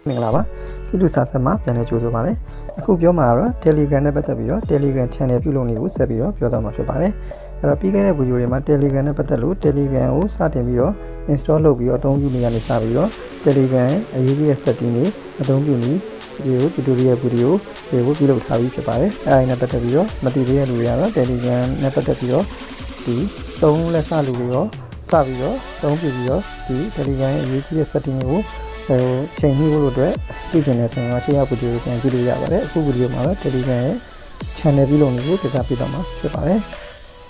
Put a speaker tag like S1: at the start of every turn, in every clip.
S1: မင်္ဂလာပါကိတုစာဆက်မှာပြန်လည်ကြိုဆိုပါရစေအခုပြောမှာတော့ Telegram နဲ့ပတ်သက်ပြီးတော့ Telegram Channel ပြုလုပ်နေကိုဆက်ပြီးတော့ပြောသွားမှာဖြစ်ပါတယ်အဲ့တော့ပြီးခဲ့တဲ့ဗီဒီယိုတွေမှာ Telegram နဲ့ပတ်သက်လို့ Telegram ကိုစတင်ပြီးတော့ install လုပ်ပြီးတော့အသုံးပြုနေရနေစပြီးတော့ Telegram အရေးကြီးတဲ့ setting တွေအသုံးပြုနေဒီကို tutorial ဗီဒီယိုတွေကိုပြုလုပ်ထားပြီးဖြစ်ပါတယ်အဲ့ဒါနဲ့ပတ်သက်ပြီးတော့မသိသေးတဲ့လူတွေကတော့ Telegram နဲ့ပတ်သက်ပြီးတော့ဒီ3လက်စလူတွေရောစပြီးတော့သုံးပြုပြီးတော့ဒီ Telegram ရဲ့အရေးကြီးတဲ့ setting တွေကိုချိန်ညှိဖို့အတွက်သိချင်တယ်ဆိုရင်ရှေ့ရောက်ဗီဒီယိုကိုပြန်ကြည့်လို့ရပါတယ်အခုဗီဒီယိုမှာတော့ Telegram ရဲ့ channel ပြုလုပ်နေကိုပြသပေးတော့မှာဖြစ်ပါတယ်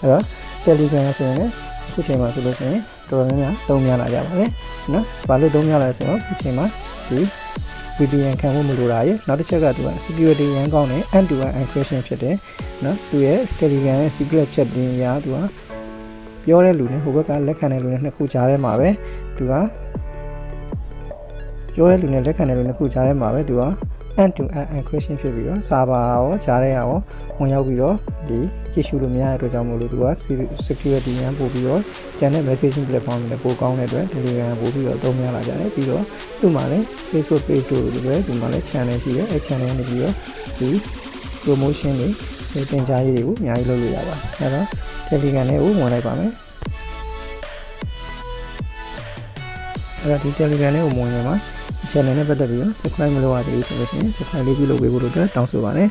S1: အဲ့တော့ Telegram ဆိုရင်အခုချိန်မှာဆိုလို့ရှိရင်တော်တော်များများသုံးများလာကြပါတယ်နော်ဘာလို့သုံးများလာလဲဆိုတော့အခုချိန်မှာဒီ VPN ခံဖို့မလိုတာရယ်နောက်တစ်ချက်ကသူက security ရန်ကောင်းတဲ့ end-to-end encryption ဖြစ်တယ်နော်သူရဲ့ Telegram ရဲ့ secret chat တင်ရာသူကပြောတဲ့လူနဲ့ဟိုဘက်ကလက်ခံတဲ့လူနဲ့နှစ်ခုကြားထဲမှာပဲသူကပြောတဲ့လူနဲ့လက်ခံတဲ့လူနှစ်ခုကြားထဲမှာပဲသူက end-to-end encryption ဖြစ်ပြီးတော့ server ရောကြားထဲရောဝင်ရောက်ပြီးတော့ဒီကြည့်ရှုလို့မရတဲ့အတွက်ကြောင့်မို့လို့သူက security ရန်ပို့ပြီးတော့ကျန်တဲ့ messaging platform တွေပိုကောင်းတဲ့အတွက် Telegram ပို့ပြီးတော့အသုံးများလာကြတယ်ပြီးတော့သူ့မှာလည်း Facebook page တို့လိုပဲဒီမှာလည်း channel ရှိတယ်အဲ channel နဲ့ပြီးတော့ဒီ promotion တွေတင်ကြားရေးတွေကိုအများကြီးလုပ်လို့ရပါတယ်အဲတော့ Telegram နဲ့ကိုဝင်လိုက်ပါမယ်အဲ့တော့ဒီ Telegram နဲ့ကိုဝင်ရမှာ channel နဲ့ပတ်သက်ပြီးတော့ subscribe မလုပ်ရသေးဘူးဆိုလို့ရှိရင် subscribe လေးပြုလုပ်ပေးဖို့အတွက်တောင်းဆိုပါတယ်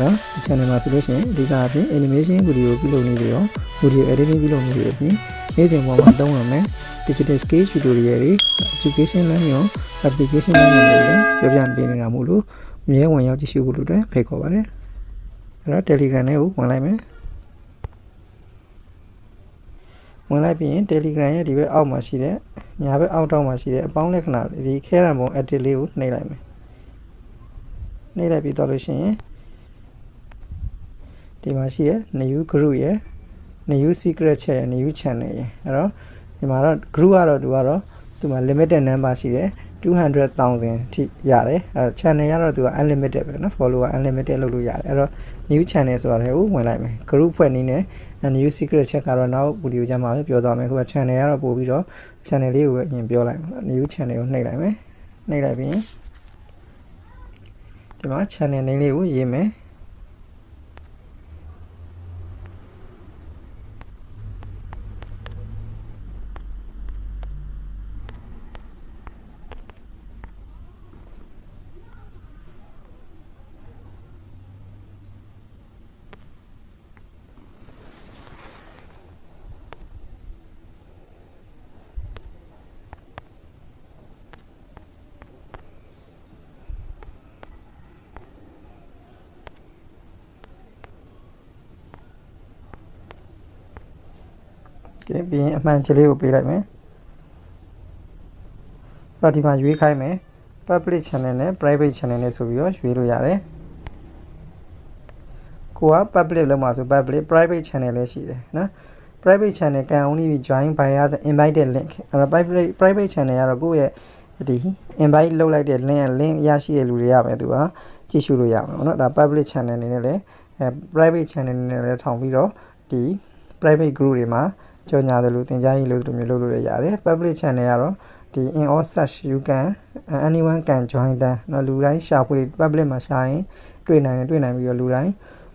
S1: နော် channel မှာဆိုလို့ရှိရင်အဓိကအပြင် animation video ပြုလုပ်နေပြီးတော့ video editing ပြုလုပ်နေပြီးအပြင်နေ့စဉ်ပေါ်မှာသုံးရမယ် digital skill tutorial တွေ education လမ်းညွှန် application လမ်းညွှန်တွေလည်းပြောပြပေးနေတာမို့လို့အမြဲဝင်ရောက်ကြည့်ရှုဖို့အတွက်ဖိတ်ခေါ်ပါတယ်အဲ့တော့ Telegram နဲ့ကိုဝင်လိုက်မယ်ဝင်လိုက်ပြီးရင် Telegram ရဲ့ဒီဘက်အောက်မှာရှိတဲ့ညာဘက်အောက်တောက်မှာရှိတဲ့အပေါင်းလက္ခဏာဒီခဲရံပုံ edit လေးကိုနှိပ်လိုက်မယ်နှိပ်လိုက်ပြီးတော့လို့ရှိရင်ဒီမှာရှိတဲ့ new group ရဲ့ new secret chat ရဲ့ new channel ရဲ့အဲ့တော့ဒီမှာတော့ group ကတော့သူမှာ limited number ရှိတယ် 200,000 ထိရတယ်အဲ့တော့ channel ကတော့သူက unlimited ပဲเนาะ follower unlimited လုပ်လို့ရတယ်အဲ့တော့ new channel ဆိုတာလည်းဝင်လိုက်မယ် group ဖွဲ့နည်းနဲ့ new secret chat ကတော့နောက်ဗီဒီယိုကြမှာပဲပြောသွားမယ်ခုက channel ကတော့ပို့ပြီးတော့ channel လေးကိုပဲအရင်ပြောလိုက်မယ် new channel ကိုနှိပ်လိုက်မယ်နှိပ်လိုက်ပြီးဒီမှာ channel name လေးကိုရေးမယ်ပြီးရင်အမှန်ချလေးကိုပေးလိုက်မယ်အဲ့တော့ဒီမှာရွေးခိုင်းမယ် public channel နဲ့ private channel နဲ့ဆိုပြီးတော့ရွေးလို့ရတယ်ကိုက public လောက်မှာဆို public private channel လည်းရှိတယ်နော် private channel can only be joined by the invited link အဲ့တော့ private channel ကတော့ကိုယ့်ရဲ့ဒီ invite လုပ်လိုက်တဲ့ link ရရှိတဲ့လူတွေရမယ်သူကကြည့်ရှုလို့ရမှာပေါ့နော်ဒါ public channel အနေနဲ့လည်းprivate channel အနေနဲ့လည်းထောင်ပြီးတော့ဒီ private group တွေမှာကြော်ညာတယ်လို့သင်ကြားရေးလို့တို့မျိုးလုပ်လို့ရတယ် public channel ကတော့ဒီ in all search you can anyone can join them နော်လူတိုင်းရှာဖွေ public မှာရှာရင်တွေ့နိုင်ပြီးတော့လူတိုင်း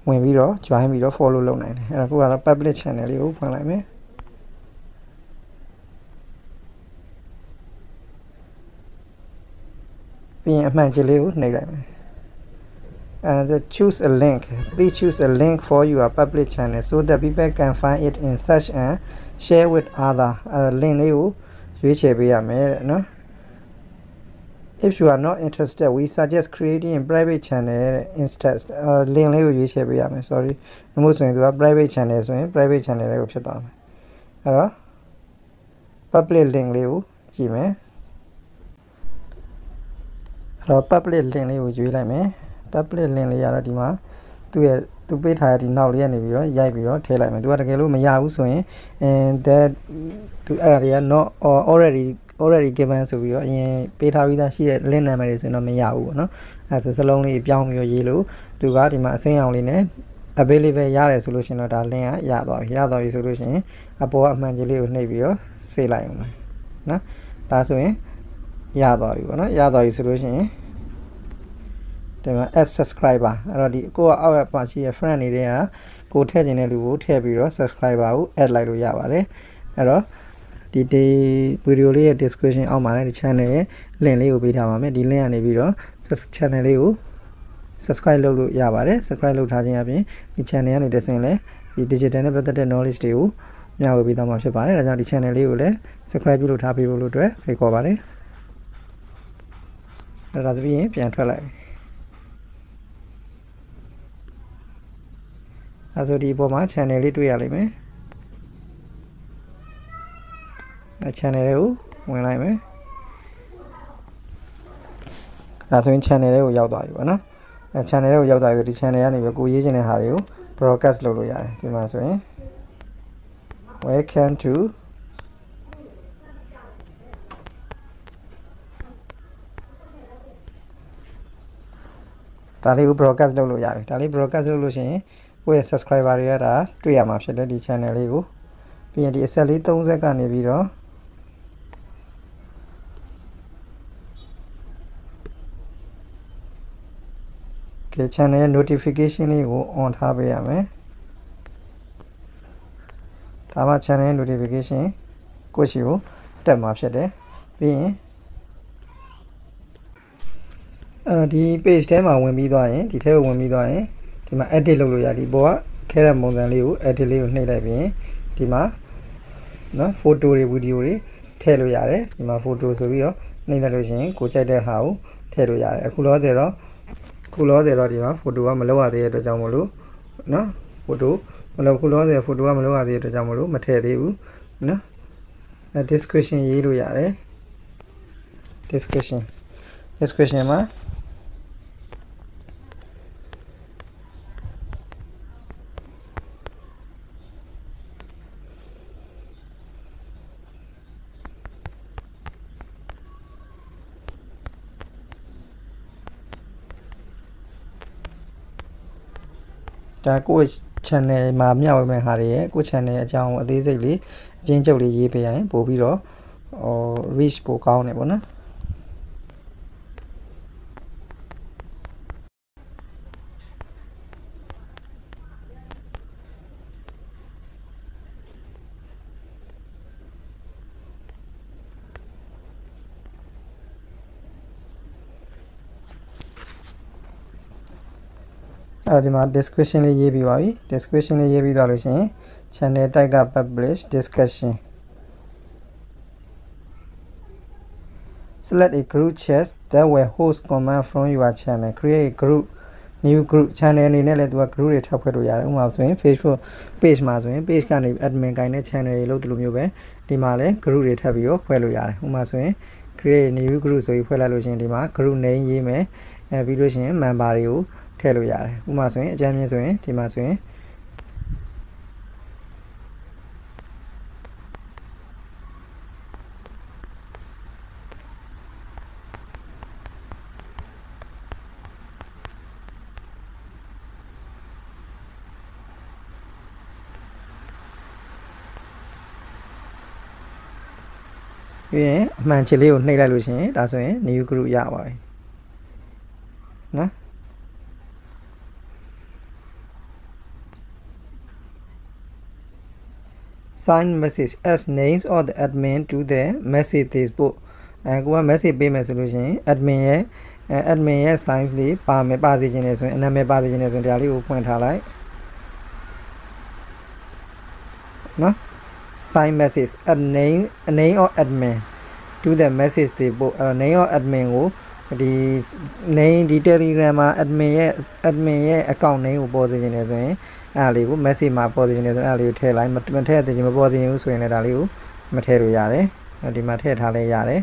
S1: ဝင်ပြီးတော့ join ပြီးတော့ follow လုပ်နိုင်တယ်အဲ့ဒါကိုကတော့ public channel လေးကိုဖွင့်လိုက်မယ်ပြီးရင်အမှန်ချလေးကိုနှိပ်လိုက်မယ်and choose a link please choose a link for your public channel so that people can find it in search and share with other link လေးကိုရွေးချယ်ပေးရမယ်တဲ့နော် if you are not interested we suggest creating a private channel instead link လေးကိုရွေးချယ်ပေးရမယ် sorry ဒါမှမဟုတ်ဆိုရင်သူက private channel ဆိုရင် private channel လေးကိုဖြစ်သွားမယ်အဲ့တော့ public link လေးကိုကြည့်မယ်အဲ့တော့ public link လေးကိုရွေးလိုက်မယ်public link လေးရတော့ဒီမှာသူပေးထားတဲ့ဒီနောက်လေးကနေပြီးတော့ရိုက်ပြီးတော့ထည့်လိုက်မယ်သူကတကယ်လို့မရဘူးဆိုရင် that သူအဲ့ဒါတွေက not already given ဆိုပြီးတော့အရင်ပေးထားပြီးသားရှိတဲ့ link number တွေဆိုရင်တော့မရဘူးပေါ့နော်အဲ့ဆိုစလုံးလေးပြောင်းပြီးတော့ရေးလို့သူကဒီမှာအစိမ်းအောင်လေးနဲ့ available ရတယ်ဆိုလို့ရှိရင်တော့ဒါ link ကရသွားပြီဆိုလို့ရှိရင်အပေါ်ကအမှန်ကြီးလေးကိုနှိပ်ပြီးတော့ဆေးလိုက်အောင်မယ်နော်ဒါဆိုရင် ရသွားပြီပေါ့နော်ရသွားပြီဆိုလို့ရှိရင်ဒီမှာ add subscriber အဲ့တော့ဒီကိုကအောက်မှာရှိရ friend တွေတဲ့ကကိုထည့်ခြင်းတဲ့လူကိုထည့်ပြီးတော့ subscriber ကို add လိုက်လို့ရပါတယ်အဲ့တော့ဒီဗီဒီယိုလေးရဲ့ description အောက်မှာလည်းဒီ channel ရဲ့ link လေးကိုပေးထားပါမယ်ဒီ link ကနေပြီးတော့ channel လေးကို subscribe လုပ်လို့ရပါတယ် subscribe လုပ်ထားခြင်းအပြင်ဒီ channel ကနေတစ်ဆင့်လဲဒီ digital နဲ့ပတ်သက်တဲ့ knowledge တွေကိုမျှဝေပေးသွားမှာဖြစ်ပါတယ်ဒါကြောင့်ဒီ channel လေးကိုလည်း subscribe ပြုလုပ်ထားပေးဖို့လို့အတွက်ဖိတ်ခေါ်ပါတယ်အဲ့ဒါဆိုပြီးရင်ပြန်ထွက်လိုက်အဲဆိုဒီပေါ်မှာ channel လေးတွေ့ရလိမ့်မယ်အဲ channel လေးကိုဝင်လိုက်မယ်ဒါဆိုရင် channel လေးကိုရောက်သွားပြီပေါ့နော်အဲ channel လေးကိုရောက်သွားပြီဆိုဒီ channel ကနေပြီးကိုရေးချင်တဲ့ဟာတွေကို broadcast လုပ်လို့ရတယ်ဒီမှာဆိုရင် welcome toဒါလေးကို broadcast လုပ်လို့ရပြီဒါလေး broadcast လုပ်လို့ရှိရင်ကိုယ့်ရဲ့ subscriber တွေကဒါတွေ့ရမှာဖြစ်တယ်ဒီ channel လေးကိုပြီးရင်ဒီအဆက်လေး30ကနေပြီးတော့channel ရဲ့ notification လေးကို on ထားပေးရမယ်ဒါမှ channel ရဲ့ notification ကိုယ့်ရှိကိုတက်မှာဖြစ်တယ်ပြီးရင်ဒီ page ထဲမှာဝင်ပြီးသွားရင်ဒီထဲကိုဝင်ပြီးသွားရင်ဒီမှာ edit လုပ်လို့ရဒီဘောကခဲတဲ့ပုံစံလေးကို edit လေးကိုနှိပ်လိုက်ပြီးရင်ဒီမှာနော် photo တွေ video တွေထည့်လို့ရတယ်ဒီမှာ photo ဆိုပြီးတော့နှိပ်လိုက်လို့ရှိရင်ကိုကြိုက်တဲ့ဟာကိုထည့်လို့ရတယ်အခုလောဆယ်တော့ဒီမှာ photo ကမလောက်ရသေးတဲ့အတွက်ကြောင့်မလို့နော် photo မလောက်ခုလောဆယ် photo ကမလောက်ရသေးတဲ့အတွက်ကြောင့်မလို့မထည့်သေးဘူးနော်description ရေးလို့ရတယ် description မှာဒါကိုယ့် channel မှာမျှဝေမဲ့ဟာတွေရဲ့ကိုယ့် channel အကြောင်းအသေးစိတ်လေးအချင်းချုပ်လေးရေးပေးရင်ပို့ပြီးတော့reach ပိုကောင်းတယ်ပေါ့နော်ဒီမှာ description လေးရေးပြီးပါပြီ description လေးရေးပြီးသွားလို့ရှိရင် channel type က publish discussion select a group chat that will host comment from your channel create a group new group channel အနေနဲ့လည်းသူက group တွေထပ်ဖွဲ့လို့ရတယ်ဥပမာဆိုရင် Facebook page မှာဆိုရင် page ကနေ admin ကိုင်တဲ့ channel တွေလို့ဒီလိုမျိုးပဲဒီမှာလည်း group တွေထပ်ပြီးတော့ဖွဲ့လို့ရတယ်ဥပမာဆိုရင် create new group ဆိုပြီးဖွဲ့လိုက်လို့ရှိရင်ဒီမှာ group name ရေးမယ်ပြီးလို့ရှိရင် member တွေကိုထည့်လို့ရတယ်ဥပမာဆိုရင်အကြမ်းမြင်ဆိုရင်ဒီမှာဆိုရင်ပြီးရင်အမှန်ချစ်လေးကိုနှိပ်လိုက်လို့ရှိရင်ဒါဆိုရင် new group ရပါပြီနော် sign message as names of the admin to the message they spoke ကိုက message ပေးမယ်ဆိုလို့ရှိရင် admin ရဲ့ signs လေးပါစေခြင်းနဲ့ဆိုရင်နာမည်ပါစေခြင်းနဲ့ဆိုရင်ဒါလေးကိုဖွင့်ထားလိုက်နော် sign message a name of admin to the message they spoke name of admin ကိုဒီ name ဒီ Telegram မှာ admin ရဲ့ account name ကိုပေါ်စေခြင်းနဲ့ဆိုရင်အဲ့ဒါလေးကို message မှာပေါ်စေခြင်းနဲ့ဆိုရင်အဲ့ဒါလေးကိုထည့်လိုက်မထည့်သေးခြင်းမပေါ်စေဘူးဆိုရင်လည်းဒါလေးကိုမထည့်လို့ရတယ်ဒီမှာထည့်ထားလဲရတယ်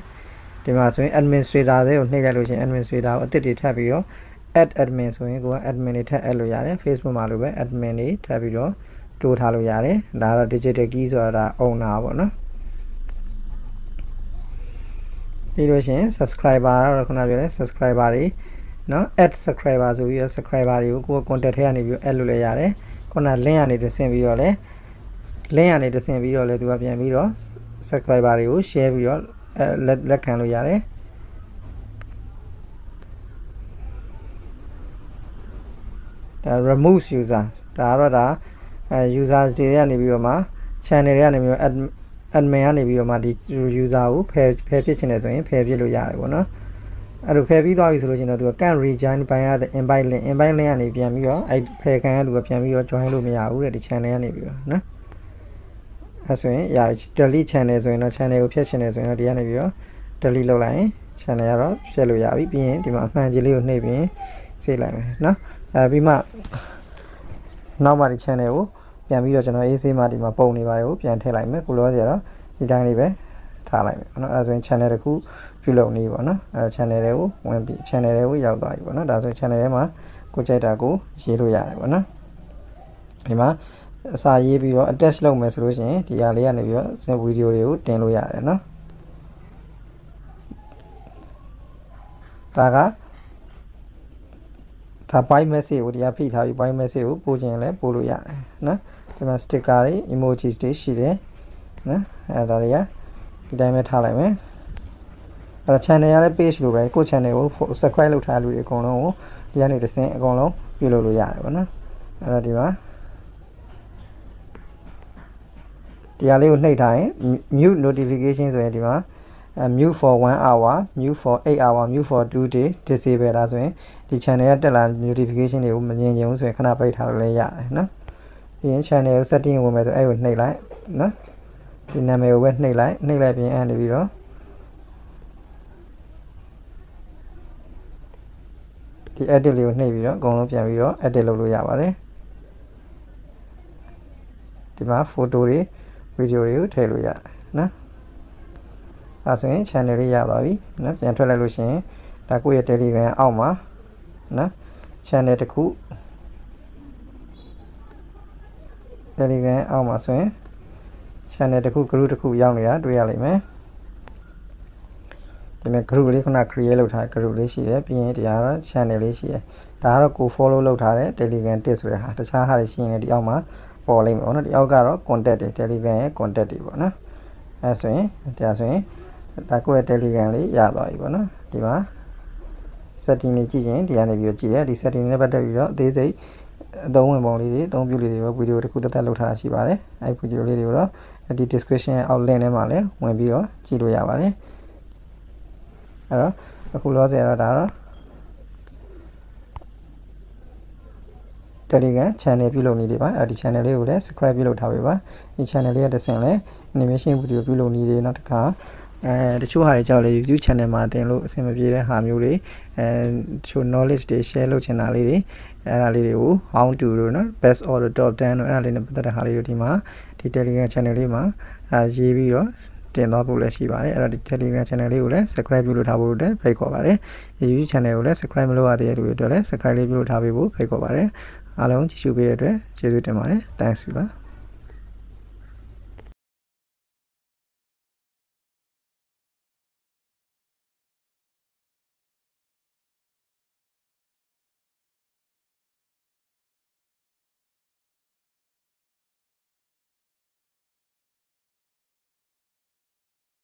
S1: ဒီမှာဆိုရင် administrator တွေကိုနှိပ်လိုက်လို့ရှိရင် administrator ကိုအသစ်တွေထပ်ပြီးတော့ add admin ဆိုရင်ကိုက admin တွေထပ် add လို့ရတယ် Facebook မှာလိုပဲ admin တွေထပ်ပြီးတော့တိုးထားလို့ရတယ်ဒါကတော့ digital key ဆိုတာဒါ owner ပေါ့နော်ပြီးလို့ရှိရင် subscriber တော့ခုနပြောတဲ့ subscriber တွေနော် add subscriber ဆိုပြီးတော့ subscriber တွေကိုကိုယ် contact ထဲကနေပြီး add လုပ်လဲရတယ်ခုန link ကနေတဆင့်ပြီးတော့လဲသူကပြန်ပြီးတော့ subscriber တွေကို share ပြီးတော့လက်ခံလို့ရတယ် remove users ဒါကတော့ဒါusers တွေကနေပြီးတော့မှ channel တွေကနေပြီးတော့ admin ကနေပြီးတော့မှဒီ user ကိုဖယ်ဖြစ်ချင်တယ်ဆိုရင်ဖယ်ဖြစ်လို့ရတယ်ပေါ့နော်အဲ့လိုဖယ်ပြီးသွားပြီဆိုလို့ရှိရင်တော့သူက can rejoin ပိုင်းရတဲ့ invite link ကနေပြန်ပြီးတော့အဲ့ဖယ်ခံရလူကပြန်ပြီးတော့ join လို့မရဘူးတဲ့ဒီ channel ကနေပြီးတော့နော်အဲ့ဆိုရင်delete channel ဆိုရင်တော့ channel ကိုဖျက်ချင်တယ်ဆိုရင်တော့ဒီကနေပြီးတော့ delete လုပ်လိုက်ရင် channel ကတော့ဖျက်လို့ရပြီပြီးရင်ဒီမှာအမှန်ကြီးလေးကိုနှိပ်ပြီးစေးလိုက်မယ်နော်ပြီးမှနောက်မှဒီ channel ကိုပြန်ပြီးတော့ကျွန်တော် AC မှာဒီမှာပုံနေပါတယ်ကိုပြန်ထည့်လိုက်မယ်ကိုလောစီကတော့ဒီတိုင်းလေးပဲထားလိုက်မယ်เนาะအဲဒါဆိုရင် channel တစ်ခုပြုလုပ်နေပေါ့နော်အဲ channel တွေကိုဝင်ပြီး channel တွေကိုရောက်သွားပြီပေါ့နော်ဒါဆိုရင် channel ထဲမှာကိုကြိုက်တာကိုရေးလို့ရတယ်ပေါ့နော်ဒီမှာအစာရေးပြီးတော့ attach လုပ်မယ်ဆိုလို့ရှိရင်ဒီဟာလေးကနေပြီးတော့ဗီဒီယိုတွေကိုတင်လို့ရတယ်เนาะဒါbyte message ကိုတရားဖိထားပြီး byte message ကိုပို့ခြင်းလည်းပို့လို့ရတယ်နော်ဒီမှာ sticker တွေ emojis တွေရှိတယ်နော်အဲဒါတွေကဒီတိုင်းပဲထားလိုက်မယ်အဲ့တော့ channel ရတဲ့ page လိုပဲကို channel ကို subscribe လုပ်ထားတဲ့လူတွေအကုန်လုံးကိုဒီကနေတစ်ဆင့်အကုန်လုံးပြုလုပ်လို့ရတယ်ပေါ့နော်အဲ့တော့ဒီမှာဒီဟာလေးကိုနှိပ်ထားရင် mute notification ဆိုရင်ဒီမှာ mute for 1 hour mute for 8 hour mute for 2 day disable ဒါဆိုရင်ဒီ channel ရတက်လာ notification တွေကိုမမြင်ချင်ဘူးဆိုရင်ခဏပိတ်ထားလို့လည်းရတယ်နော်ပြီးရင် channel ကို setting ဝင်မယ်ဆိုအဲ့ကိုနှိပ်လိုက်နော်ဒီနာမည်ကိုပဲနှိပ်လိုက်ပြီးရင်အဲ့နေပြီးတော့ဒီ edit လေးကိုနှိပ်ပြီးတော့အကုန်လုံးပြန်ပြီးတော့ edit လုပ်လို့ရပါတယ်ဒီမှာ photo တွေ video တွေကိုထည့်လို့ရတယ်နော်အဲဆိုရင် channel လေးရသွားပြီနော်ပြန်ထွက်လိုက်လို့ရှိရင်ဒါကိုယ့်ရဲ့ Telegram အောက်မှာနော် channel တစ်ခု Telegram အောက်မှာဆိုရင် channel တစ်ခု group တစ်ခုရောက်နေတာတွေ့ရလိမ့်မယ်ဒီမှာ group လေးခုန create လုပ်ထားတဲ့ group လေးရှိတယ်ပြီးရင်ဒီဟာတော့ channel လေးရှိတယ်ဒါကတော့ကို follow လုပ်ထားတဲ့ Telegram တစ်ဆိုတဲ့ဟာတခြားဟာတွေရှိရင်လည်းဒီအောက်မှာပေါ်လိမ့်မယ်ပေါ့နော်ဒီအောက်ကတော့ contact တွေ Telegram ရဲ့ contact တွေပေါ့နော်အဲဆိုရင်ဒါဆိုရင်ဒါကိုယ့်ရဲ့ Telegram လေးရသွားပြီပေါ့နော်ဒီမှာ setting လေးကြည့်ရင်ဒီကနေပြီးတော့ကြည့်တယ်ဒီ setting နဲ့ပတ်သက်ပြီးတော့အသေးစိတ်အသုံးဝင်ပုံလေးတွေအသုံးပြုလေးတွေဗီဒီယိုတစ်ခုသက်လုပ်ထားတာရှိပါတယ်အဲဗီဒီယိုလေးတွေကိုတော့ဒီ description အောက် link ထဲမှာလည်းဝင်ပြီးတော့ကြည့်လို့ရပါတယ်အဲ့တော့အခုလောဆယ်တော့ဒါတော့ Telegram channel ပြုလုပ်နေတယ်ပါအဲ့ဒီ channel လေးကိုလည်း subscribe ပြုလုပ်ထားပေးပါဒီ channel လေးရဲ့တစ်ဆင့်လဲ animation video ပြုလုပ်နေတယ်နောက်တစ်ခါတချို့ဟာတွေကြောက်လေ YouTube channel မှာတင်လို့အဆင်မပြေတဲ့ဟာမျိုးတွေတချို့ knowledge တွေ share လုပ်ချင်တာလေးတွေအဲ့ဒါလေးတွေကို how to လို့နော် best or the top 10လို့အဲ့ဒါလေးနဲ့ပတ်သက်တဲ့ဟာလေးတွေဒီမှာဒီ Telegram channel လေးမှာရေးပြီးတော့တင်သွားဖို့လည်းရှိပါတယ်အဲ့တော့ဒီ Telegram channel လေးကိုလည်း subscribe ပြုလုပ်ထားဖို့အတွက်ဖိတ်ခေါ်ပါတယ် YouTube channel ကိုလည်း subscribe မလုပ်ရသေးတဲ့လူတွေအတွက်လည်း subscribe လေးပြုလုပ်ထားပေးဖို့ဖိတ်ခေါ်ပါတယ်အားလုံးကြည့်ရှုပေးတဲ့အတွက်ကျေးဇူးတင်ပါတယ် thanks ပါ